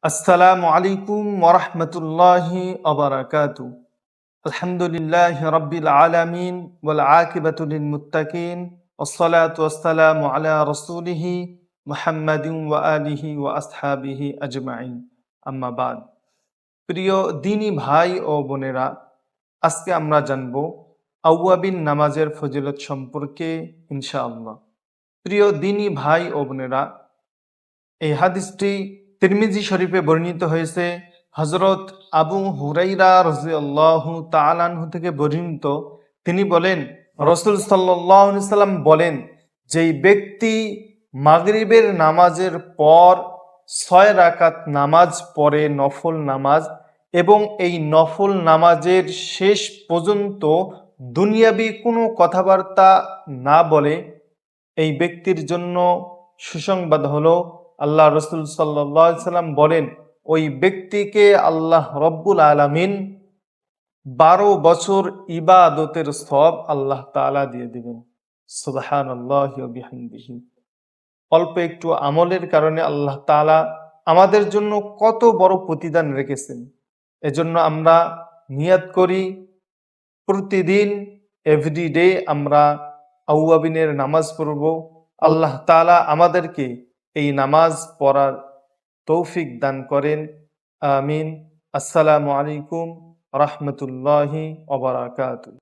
আসসালামু আলাইকুম ওরহমতুল্লাহি ওবারাকাতু। আলহামদুলিল্লাহ রব্বিল আলামিন ওয়াল আকিবাতু লিল মুত্তাকিন ওয়াসসালাতু ওয়াসসালামু আলা রাসূলিহি মুহাম্মাদিন ওয়া আলিহি ওয়া আসহাবিহি আজমাইন। আম্মা বাদ। প্রিয় দিনী ভাই ও বোনেরা, আজকে আমরা জানব আউয়াবিন নামাজের ফজিলত সম্পর্কে ইনশাআল্লাহ। প্রিয় দিনী ভাই ও বোনেরা, এই হাদিসটি তিরমিজি শরীফে বর্ণিত হয়েছে। হযরত আবু হুরাইরা রাদিয়াল্লাহু তাআলা আনহু থেকে বর্ণিত। তিনি বলেন, রাসূল সাল্লাল্লাহু আলাইহি সাল্লাম বলেন, যেই ব্যক্তি মাগরিবের নামাজের পর ৬ রাকাত নামাজ পড়ে, নফল নামাজ, এবং এই নফল নামাজের শেষ পর্যন্ত দুনিয়াবি কোনো কথাবার্তা না বলে, এই ব্যক্তির জন্য সুসংবাদ হলো, আল্লাহ রসুল সাল্লাল্লাহু আলাইহি সাল্লাম বলেন, ওই ব্যক্তিকে আল্লাহ রব্বুল আলামিন ১২ বছর ইবাদতের সওয়াব আল্লাহ তাআলা দিয়ে দিবেন। সুবহানাল্লাহি ওয়া বিহামদিহি। অল্প একটু আমলের কারণে আল্লাহ তাআলা আমাদের জন্য কত বড় প্রতিদান রেখেছেন। এজন্য আমরা নিয়াত করি, প্রতিদিন এভরিডে আমরা আউয়াবিনের নামাজ পড়ব। আল্লাহ তাআলা আমাদেরকে এই নামাজ পড়ার তৌফিক দান করেন। আমিন। আসসালামু আলাইকুম রাহমাতুল্লাহি ওয়া বারাকাতুহু।